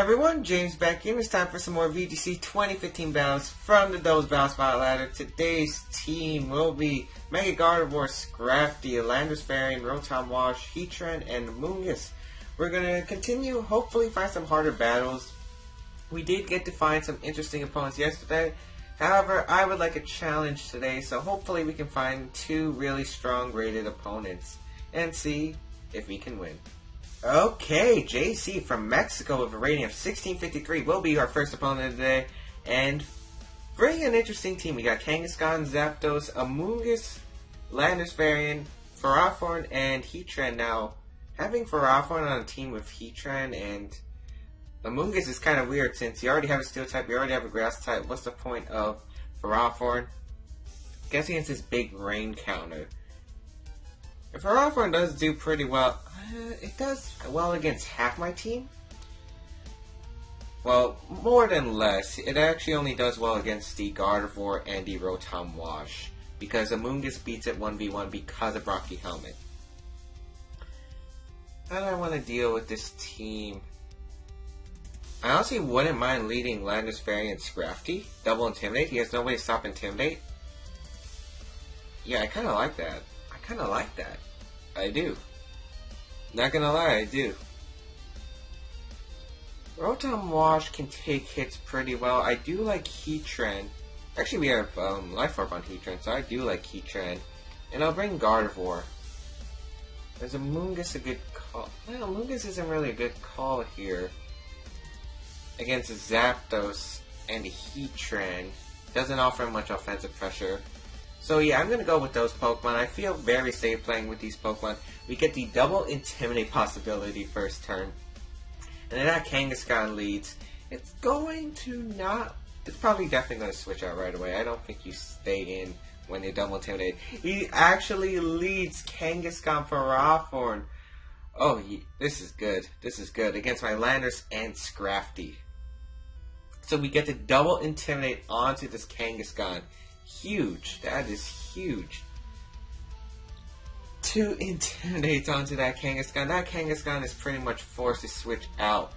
everyone, James Baek here. It's time for some more VGC 2015 battles from the Those Battles Battle Ladder. Today's team will be Mega Gardevoir, Scrafty, Landorus Varian, Rotom Wash, Heatran, and Mungus. We're going to continue, hopefully find some harder battles. We did get to find some interesting opponents yesterday. However, I would like a challenge today, so hopefully we can find two really strong rated opponents and see if we can win. Okay, JC from Mexico with a rating of 1653 will be our first opponent today. And bring an interesting team. We got Kangaskhan, Zapdos, Amoonguss, Landorus Varian, Ferrothorn, and Heatran. Now, having Ferrothorn on a team with Heatran and Amoonguss is kind of weird since you already have a Steel type, you already have a Grass type. What's the point of Ferrothorn? I guess against this big rain counter. If Ferrothorn does do pretty well, it does well against half my team. Well, more than less. It actually only does well against the Gardevoir and the Rotom Wash, because Amoonguss beats it 1v1 because of Rocky Helmet. How do I want to deal with this team? I honestly wouldn't mind leading Landorus Varian Scrafty. Double Intimidate. He has no way to stop Intimidate. Yeah, I kind of like that. I do. Not gonna lie, I do. Rotom Wash can take hits pretty well. I do like Heatran. Actually, we have Life Orb on Heatran, so I do like Heatran. And I'll bring Gardevoir. Is Amoonguss a good call? Well, Amoonguss isn't really a good call here. Against Zapdos and Heatran. Doesn't offer much offensive pressure. So yeah, I'm going to go with those Pokemon. I feel very safe playing with these Pokemon. We get the double Intimidate possibility first turn. And then that Kangaskhan leads. It's going to not... It's probably definitely going to switch out right away. I don't think you stay in when you double Intimidate. He actually leads Kangaskhan Ferrothorn. Oh, this is good. This is good. Against my Landorus and Scrafty. So we get to double Intimidate onto this Kangaskhan. Huge. That is huge. 2 Intimidates onto that Kangaskhan. That Kangaskhan is pretty much forced to switch out.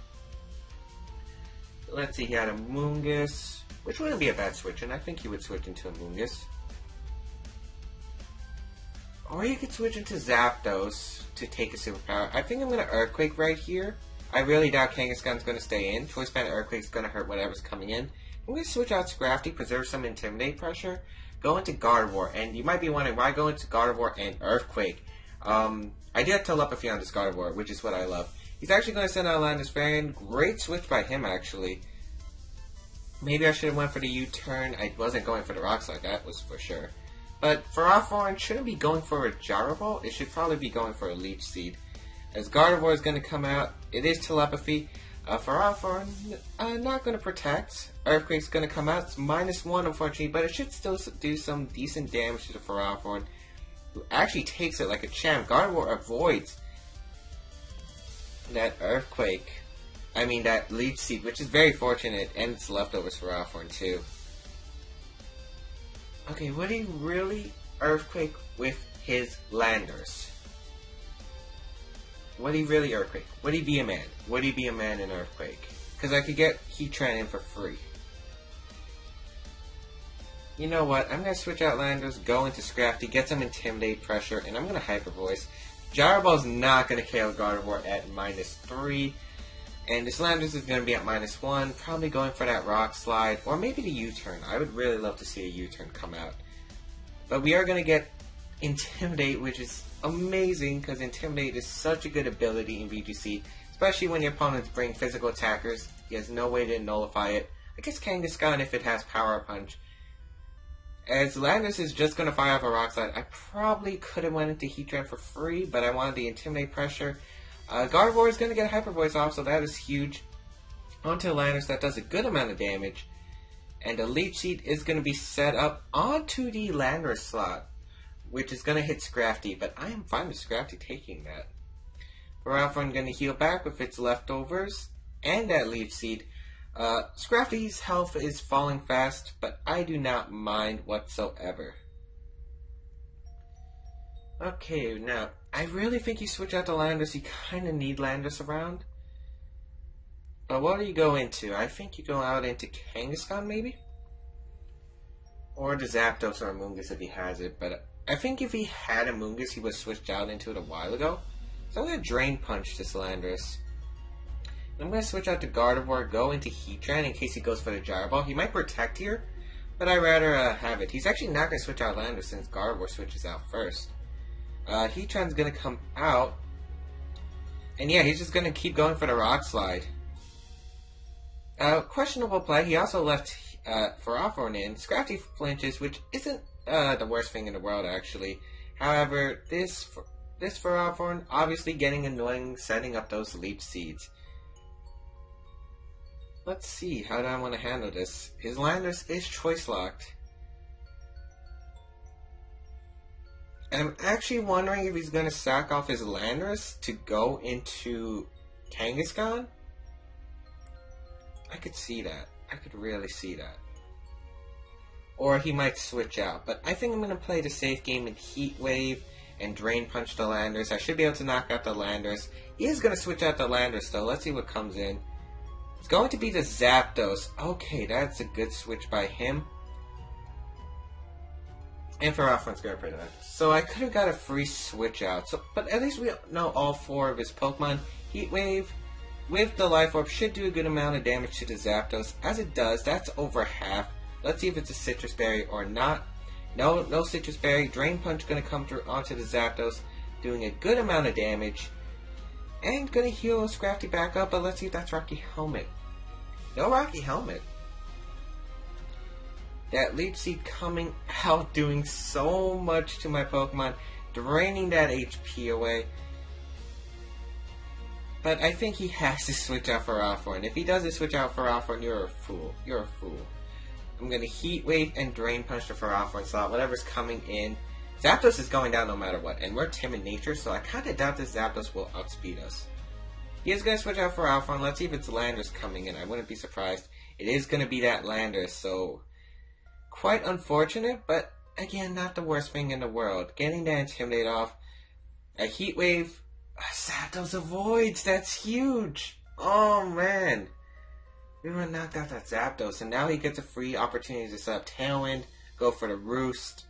Let's see, he had a Amoonguss, which wouldn't be a bad switch, and I think he would switch into a Amoonguss. Or you could switch into Zapdos to take a superpower. I think I'm going to Earthquake right here. I really doubt Kangaskhan's going to stay in. Choice Band Earthquake's going to hurt whatever's coming in. I'm going to switch out Scrafty, preserve some Intimidate pressure, go into Gardevoir, and you might be wondering why go into Gardevoir and Earthquake. I do have Telepathy on this Gardevoir, which is what I love. He's actually going to send out Landorus Varian. Great switch by him, actually. Maybe I should have went for the U-turn. I wasn't going for the Rock Slide, that was for sure. But Ferrothorn shouldn't be going for a Gyro Ball. It should probably be going for a Leech Seed. As Gardevoir is going to come out, it is Telepathy. Ferrothorn, not going to protect. Earthquake's going to come out. It's -1, unfortunately, but it should still do some decent damage to the Ferrothorn, who actually takes it like a champ. Gardevoir avoids that Earthquake. I mean, that Leech Seed, which is very fortunate, and it's leftovers for Ferrothorn, too. Okay, would he really Earthquake with his Landorus? Would he really Earthquake? Would he be a man? Would he be a man in Earthquake? Because I could get Heatran in for free. You know what? I'm going to switch out Landorus, go into Scrafty, get some Intimidate pressure, and I'm going to Hyper Voice. Gyro Ball's not going to KO Gardevoir at -3. And this Landorus is going to be at -1. Probably going for that Rock Slide, or maybe the U-turn. I would really love to see a U-turn come out. But we are going to get Intimidate, which is amazing because Intimidate is such a good ability in VGC, especially when your opponents bring physical attackers. He has no way to nullify it. I guess Kangaskhan if it has Power Punch. As Landorus is just going to fire off a Rock Slide, I probably could have went into Heatran for free, but I wanted the Intimidate pressure. Gardevoir is going to get a Hyper Voice off, so that is huge. Onto Landorus, that does a good amount of damage. And the Leech Seed is going to be set up onto the Landorus slot, which is going to hit Scrafty, but I am fine with Scrafty taking that. Ferrothorn going to heal back with its leftovers, and that Leech Seed. Scrafty's health is falling fast, but I do not mind whatsoever. Okay, now, I really think you switch out to Landorus. You kind of need Landorus around. But what do you go into? I think you go out into Kangaskhan, maybe? Or the Zapdos or Amoonguss if he has it. But I think if he had Amoonguss, he would have switched out into it a while ago. So I'm going to Drain Punch this Landorus. I'm going to switch out to Gardevoir, go into Heatran in case he goes for the Gyro Ball. He might Protect here, but I'd rather have it. He's actually not going to switch out Landorus since Gardevoir switches out first. Heatran's going to come out. And yeah, he's just going to keep going for the Rock Slide. Questionable play. He also left Ferrothorn in. Scrafty flinches, which isn't the worst thing in the world, actually. However, this Ferrothorn obviously getting annoying setting up those Leech Seeds. Let's see, how do I want to handle this? His Landorus is Choice Locked. And I'm actually wondering if he's going to sack off his Landorus to go into Kangaskhan. I could see that. I could really see that. Or he might switch out. But I think I'm going to play the safe game in Heat Wave and Drain Punch the Landorus. I should be able to knock out the Landorus. He is going to switch out the Landorus though. Let's see what comes in. It's going to be the Zapdos. Okay, that's a good switch by him. And Ferrothorn's going to play that. So I could have got a free switch out. But at least we know all four of his Pokemon. Heat Wave with the Life Orb should do a good amount of damage to the Zapdos. As it does, that's over half. Let's see if it's a Citrus Berry or not. No Citrus Berry. Drain Punch going to come through onto the Zapdos, doing a good amount of damage. And going to heal Scrafty back up, but let's see if that's Rocky Helmet. No Rocky Helmet. That Leech Seed coming out, doing so much to my Pokemon, draining that HP away. But I think he has to switch out Ferrothorn. If he doesn't switch out Ferrothorn, you're a fool. You're a fool. I'm going to Heat Wave and Drain Punch the Ferrothorn slot, whatever's coming in. Zapdos is going down no matter what, and we're timid nature, so I kind of doubt this Zapdos will outspeed us. He is going to switch out Ferrothorn. Let's see if it's Landorus coming in. I wouldn't be surprised. It is going to be that Landorus, so quite unfortunate, but again, not the worst thing in the world. Getting that Intimidate off. A Heat Wave. Zapdos avoids. That's huge. Oh, man. We were knocked out that Zapdos, and now he gets a free opportunity to set up Tailwind, go for the Roost.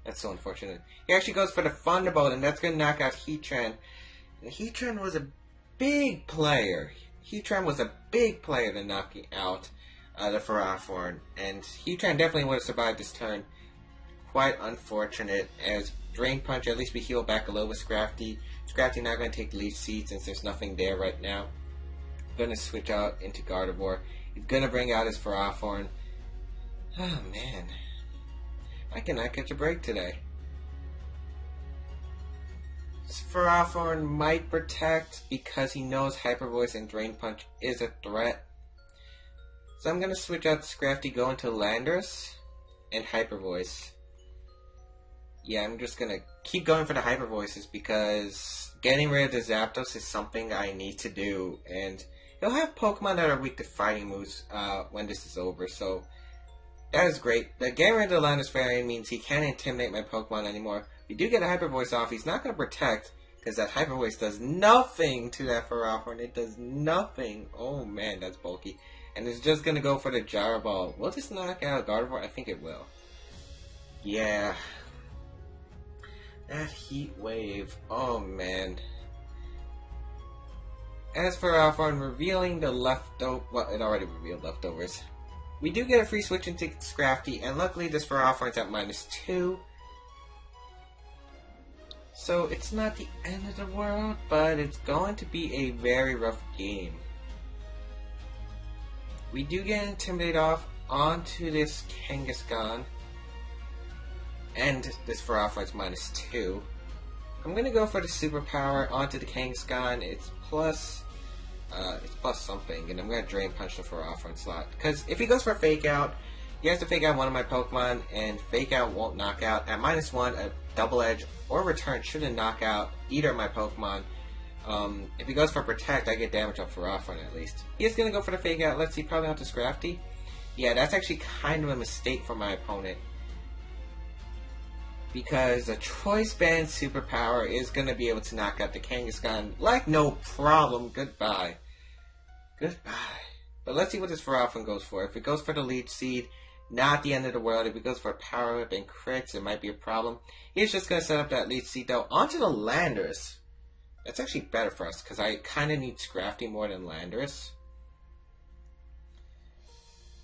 That's so unfortunate. He actually goes for the Thunderbolt, and that's going to knock out Heatran. And Heatran was a big player. Heatran was a big player to knocking out the Ferrothorn, and Heatran definitely would have survived this turn. Quite unfortunate, as Drain Punch, at least we heal back a little with Scrafty. Scrafty not going to take Leech Seed since there's nothing there right now. Going to switch out into Gardevoir. He's going to bring out his Ferrothorn. Oh, man. I cannot catch a break today. Ferrothorn might protect because he knows Hyper Voice and Drain Punch is a threat. So I'm going to switch out Scrafty, go into Landorus and Hyper Voice. Yeah, I'm just going to keep going for the Hyper Voices because getting rid of the Zapdos is something I need to do. And he'll have Pokemon that are weak to fighting moves when this is over, so that is great. The getting rid of the Landorus Fairy means he can't intimidate my Pokemon anymore. If you do get a Hyper Voice off, he's not going to protect because that Hyper Voice does nothing to that Ferrothorn. It does nothing. Oh man, that's bulky. And it's just going to go for the Gyro Ball. Will this knock out Gardevoir? I think it will. Yeah. That Heat Wave. Oh man. As for Ferrothorn, revealing the leftover... Well, it already revealed leftovers. We do get a free switch into Scrafty, and luckily this Ferrothorn's at -2. So it's not the end of the world, but it's going to be a very rough game. We do get Intimidate off onto this Kangaskhan, and this Ferrothorn's -2. I'm going to go for the Superpower onto the Kangaskhan. It's plus something, and I'm going to Drain Punch the Ferrothorn slot. Because if he goes for Fake Out, he has to Fake Out one of my Pokemon, and Fake Out won't knock out. At -1, a Double Edge or Return shouldn't knock out either of my Pokemon. If he goes for Protect, I get damage on Ferrothorn at least. He is going to go for the Fake Out. Let's see, probably out to Scrafty. Yeah, that's actually kind of a mistake for my opponent. Because a Choice Band Superpower is going to be able to knock out the Kangaskhan like no problem. Goodbye. Goodbye. But let's see what this Ferrothorn goes for. If it goes for the Leech Seed, not the end of the world. If it goes for a Power Whip and crits, it might be a problem. He's just going to set up that Leech Seed though. Onto the Landorus. That's actually better for us because I kind of need Scrafty more than Landorus.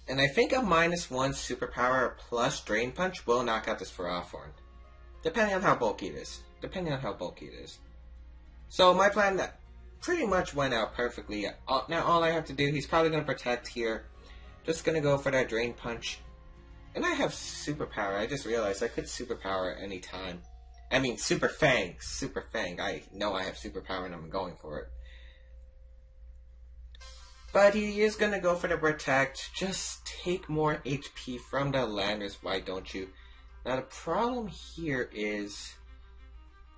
And I think a -1 superpower plus Drain Punch will knock out this Ferrothorn. Depending on how bulky it is. So my plan that pretty much went out perfectly. Now all I have to do, he's probably going to protect here. Just going to go for that Drain Punch. And I have Superpower. I just realized I could Superpower at any time. I mean, Super Fang. Super Fang. I know I have Superpower and I'm going for it. But he is going to go for the Protect. Just take more HP from the Landorus, why don't you? Now the problem here is,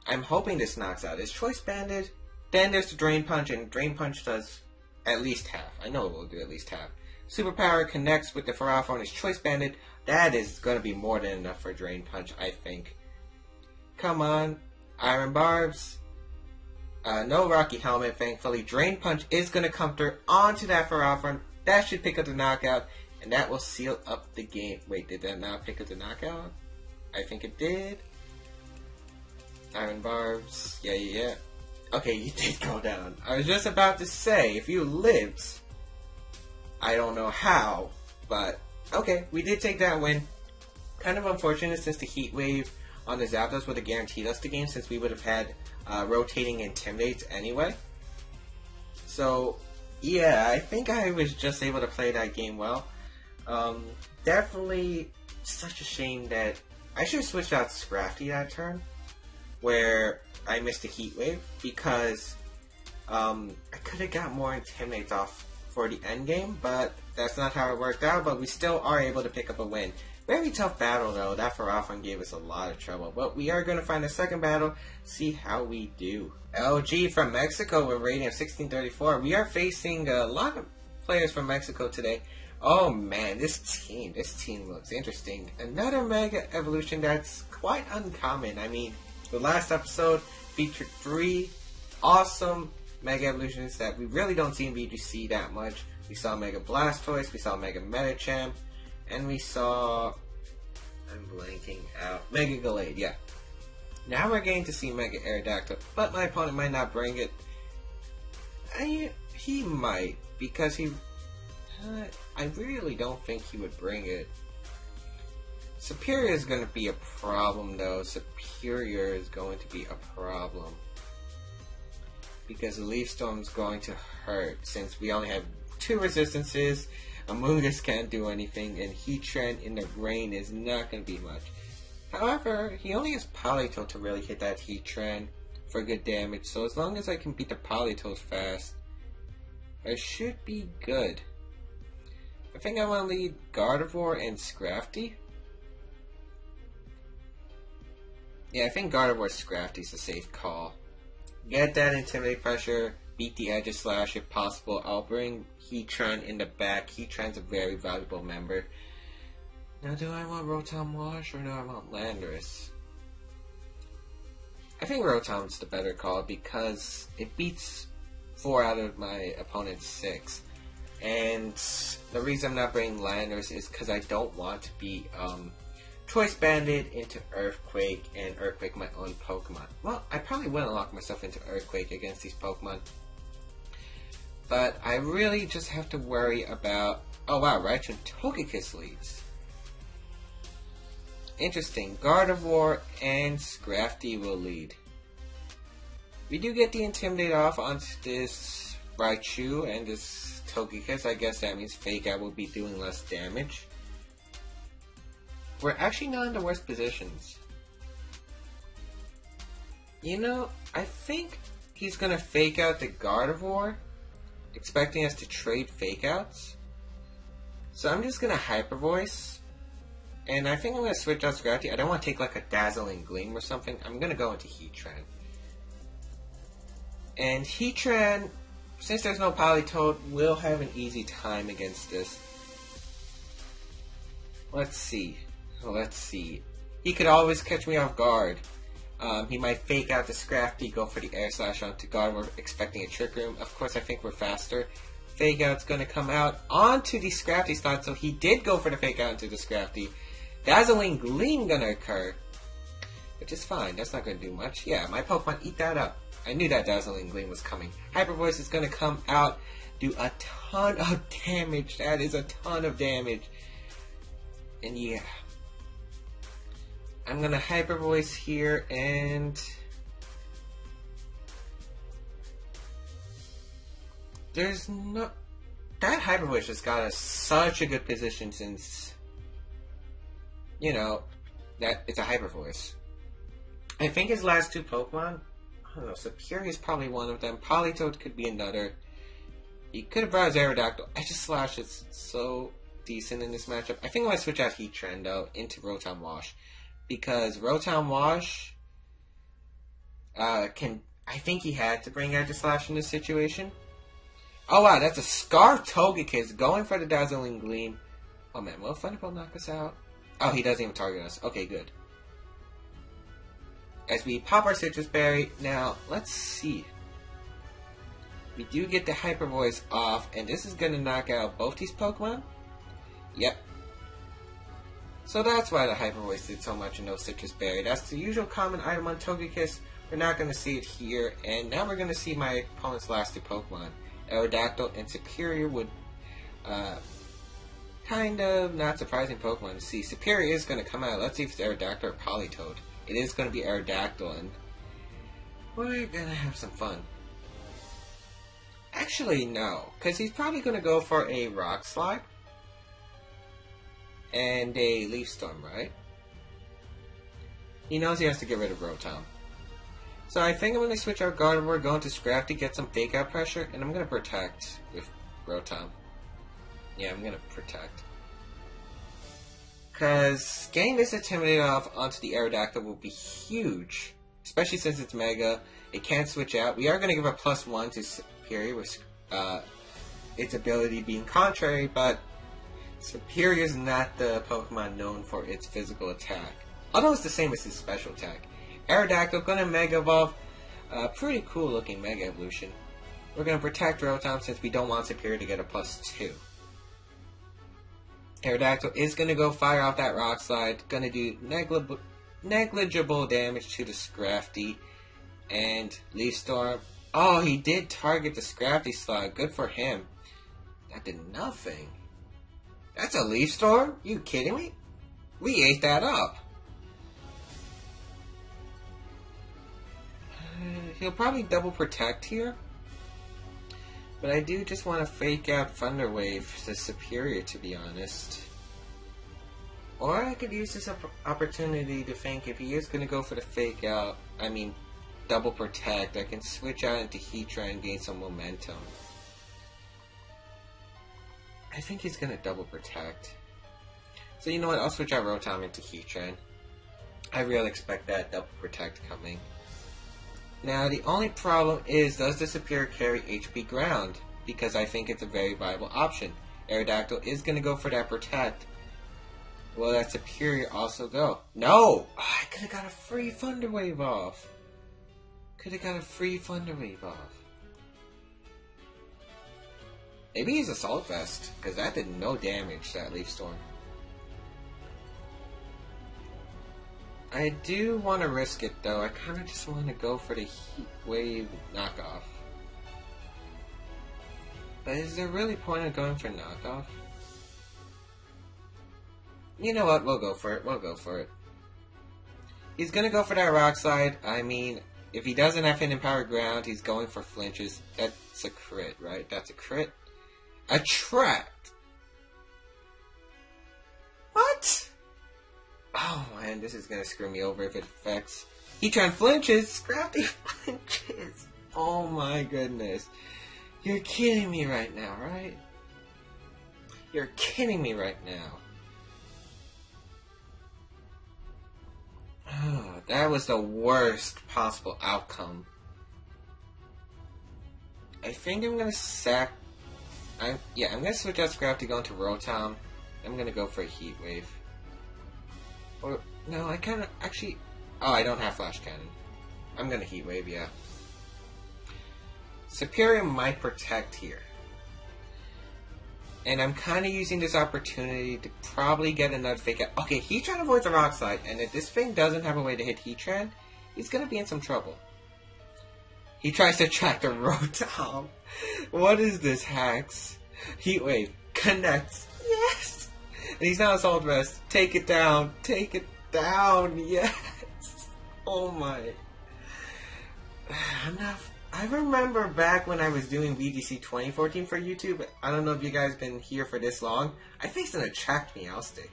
I'm hoping this knocks out his Choice Banded. Then there's the Drain Punch, and Drain Punch does at least half. I know it will do at least half. Superpower connects with the Ferrothorn, his Choice Banded. That is going to be more than enough for Drain Punch, I think. Come on, Iron Barbs. No Rocky Helmet, thankfully. Drain Punch is going to come through onto that Ferrothorn. That should pick up the knockout, and that will seal up the game. Wait, did that not pick up the knockout? I think it did. Iron Barbs. Yeah. Okay, you did go down. I was just about to say, if you lived, I don't know how, but okay, we did take that win. Kind of unfortunate since the Heat Wave on the Zapdos would have guaranteed us the game, since we would have had rotating Intimidates anyway. So, yeah, I think I was just able to play that game well. Definitely such a shame that I should have switched out Scrafty that turn, where I missed a Heat Wave, because I could have got more Intimidates off for the end game, but that's not how it worked out. But we still are able to pick up a win. Very tough battle though. That Ferrothorn gave us a lot of trouble, but we are going to find a second battle, see how we do. LG from Mexico with rating of 1634. We are facing a lot of players from Mexico today. Oh man, this team looks interesting. Another Mega Evolution that's quite uncommon. I mean, the last episode featured 3 awesome Mega Evolutions that we really don't see in VGC that much. We saw Mega Blastoise, we saw Mega Medicham, and we saw, I'm blanking out, Mega Gallade, yeah. Now we're getting to see Mega Aerodactyl, but my opponent might not bring it. He might, because I really don't think he would bring it. Superior is going to be a problem though. Superior is going to be a problem. Because Leaf Storm is going to hurt, since we only have 2 resistances. Amoonguss can't do anything, and Heatran in the rain is not going to be much. However, he only has Politoed to really hit that Heatran for good damage, so as long as I can beat the Politoed fast, I should be good. I think I want to lead Gardevoir and Scrafty. Yeah, I think Gardevoir Scrafty is a safe call. Get that Intimidate pressure, beat the Aegislash if possible. I'll bring Heatran in the back. Heatran's a very valuable member. Now, do I want Rotom Wash or do I want Landorus? I think Rotom's the better call because it beats 4 out of my opponent's 6. And the reason I'm not bringing Landorus is because I don't want to be Choice Banded into Earthquake and Earthquake my own Pokemon. Well, I probably wouldn't lock myself into Earthquake against these Pokemon. But I really just have to worry about... Oh wow, Raichu Togekiss leads. Interesting. Gardevoir and Scrafty will lead. We do get the Intimidate off onto this Raichu and this Togekiss. I guess that means Fake Out will be doing less damage. We're actually not in the worst positions. You know, I think he's going to Fake Out the Gardevoir, expecting us to trade Fake Outs. So I'm just going to Hyper Voice. And I think I'm going to switch out Scrafty. I don't want to take like a Dazzling Gleam or something. I'm going to go into Heatran. And Heatran, since there's no Politoed, will have an easy time against this. Let's see. He could always catch me off guard. He might Fake Out the Scrafty, go for the Air Slash onto Gardevoir, expecting a Trick Room. Of course, I think we're faster. Fake Out's going to come out onto the Scrafty slot, so he did go for the Fake Out into the Scrafty. Dazzling Gleam going to occur, which is fine. That's not going to do much. Yeah, my Pokemon eat that up. I knew that Dazzling Gleam was coming. Hyper Voice is going to come out, do a ton of damage. That is a ton of damage. And yeah, I'm going to Hyper Voice here, and there's no... That Hyper Voice just got us such a good position since, you know, that it's a Hyper Voice. I think his last two Pokemon, I don't know, Sapphire is probably one of them. Politoed could be another. He could have brought his Aerodactyl. Slash is so decent in this matchup. I think I'm going to switch out Heatran, though, into Rotom Wash. Because Rotom Wash can... I think he had to bring Slash in this situation. Oh wow, that's a Scarf Togekiss going for the Dazzling Gleam. Oh man, will Thunderbolt knock us out? Oh, he doesn't even target us. Okay, good. As we pop our Citrus Berry, now let's see. We do get the Hyper Voice off, and this is going to knock out both these Pokemon. Yep. So that's why the Hyper Voice did so much in no Citrus Berry. That's the usual common item on Togekiss. We're not going to see it here, and now we're going to see my opponent's last two Pokemon. Aerodactyl and Superior would, kind of not surprising Pokemon to see. Superior is going to come out. Let's see if it's Aerodactyl or Politoed. It is going to be Aerodactyl, and we're going to have some fun. Actually, no, because he's probably going to go for a Rock Slide and a Leaf Storm, right? He knows he has to get rid of Rotom. So I think I'm going to switch out Gardevoir, go into Scrafty, get some Fake Out pressure, and I'm going to Protect with Rotom. Yeah, I'm going to Protect. Because getting this Intimidate off onto the Aerodactyl will be huge. Especially since it's Mega. It can't switch out. We are going to give a +1 to Superior with its ability being contrary, but Superior is not the Pokemon known for its physical attack. Although it's the same as his special attack. Aerodactyl going to Mega Evolve. Pretty cool looking Mega Evolution. We're going to protect Rotom since we don't want Superior to get a +2. Aerodactyl is going to go fire off that Rock Slide. Going to do negligible damage to the Scrafty. And Leaf Storm. Oh, he did target the Scrafty slot. Good for him. That did nothing. That's a Leaf Storm? You kidding me? We ate that up. He'll probably double protect here. But I do just want to Fake Out Thunder Wave to Superior, to be honest. Or I could use this opportunity to think if he is going to go for the Fake Out, double protect, I can switch out into Heatran and gain some momentum. I think he's going to double protect. So you know what, I'll switch out Rotom into Heatran. I really expect that double protect coming. Now, the only problem is, does the Superior carry HP Ground? Because I think it's a very viable option. Aerodactyl is going to go for that Protect. Will that Superior also go? No! Oh, I could have got a free Thunder Wave off. Maybe he's Assault Vest, because that did no damage, that Leaf Storm. I do want to risk it, though. I kind of just want to go for the Heat Wave knockoff. But is there really point in going for knockoff? You know what? We'll go for it. He's going to go for that Rock Slide. If he doesn't have Hidden Power Ground, he's going for flinches. That's a crit, right? That's a crit. A trap! What? Oh man, this is gonna screw me over if it affects. Heatran flinches! Scrafty flinches! Oh my goodness. You're kidding me right now, right? You're kidding me right now. Oh, that was the worst possible outcome. I think I'm gonna I'm gonna switch out Scrafty, go into Rotom. I'm gonna go for a Heat Wave. Or, no, I kinda, actually, oh, I don't have Flash Cannon. I'm gonna Heat Wave, yeah. Superior might protect here. And I'm kind of using this opportunity to probably get another fake out. Okay, Heatran avoids a Rock Slide, and if this thing doesn't have a way to hit Heatran, he's going to be in some trouble. He tries to track the Rotom. What is this, hacks? Heat Wave. Connects. Yes! And he's now Assault Vest. Take it down. Take it down. Yes! Oh my. I remember back when I was doing VGC 2014 for YouTube. I don't know if you guys been here for this long. I faced an Attract Meowstic.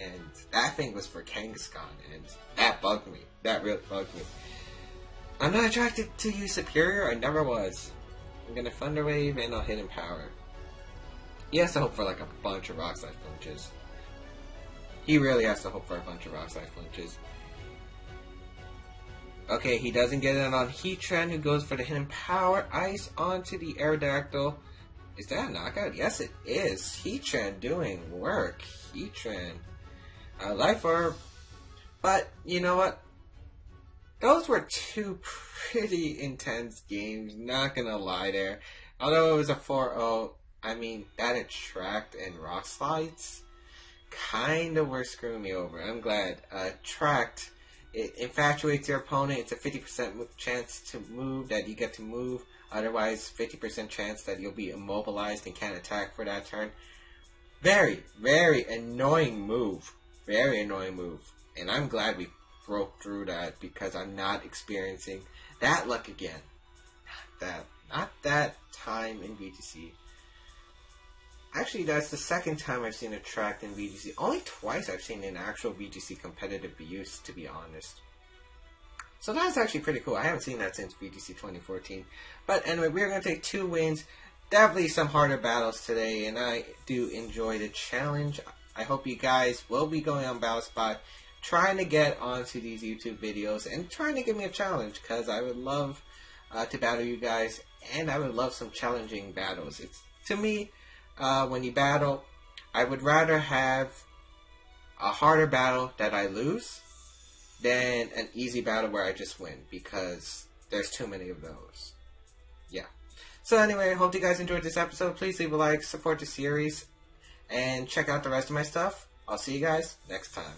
And that thing was for Kangaskhan. And that bugged me. That really bugged me. I'm not attracted to you, Superior. I never was. I'm gonna Thunder Wave and I'll hit him Power. He has to hope for like a bunch of Rock Slide flinches. He really has to hope for a bunch of Rock Slide flinches. Okay, he doesn't get it on Heatran, who goes for the hidden Power. Ice onto the Aerodactyl. Is that a knockout? Yes, it is. Heatran doing work. Heatran. Life Orb. But, you know what? Those were two pretty intense games, not gonna lie there. Although it was a 4-0, I mean, that Attract and Rock Slides kinda were screwing me over. I'm glad. Attract, it infatuates your opponent. It's a 50% chance to move, that you get to move. Otherwise, 50% chance that you'll be immobilized and can't attack for that turn. Very, very annoying move. Very annoying move. And I'm glad we broke through that because I'm not experiencing that luck again. Not that time in VGC. Actually, that's the second time I've seen Attract in VGC. Only twice I've seen an actual VGC competitive use, to be honest. So that's actually pretty cool. I haven't seen that since VGC 2014. But anyway, we're going to take 2 wins. Definitely some harder battles today, and I do enjoy the challenge. I hope you guys will be going on BattleSpot, trying to get onto these YouTube videos and trying to give me a challenge, because I would love to battle you guys, and I would love some challenging battles. It's, to me, when you battle, I would rather have a harder battle that I lose than an easy battle where I just win, because there's too many of those. Yeah. So anyway, I hope you guys enjoyed this episode. Please leave a like, support the series, and check out the rest of my stuff. I'll see you guys next time.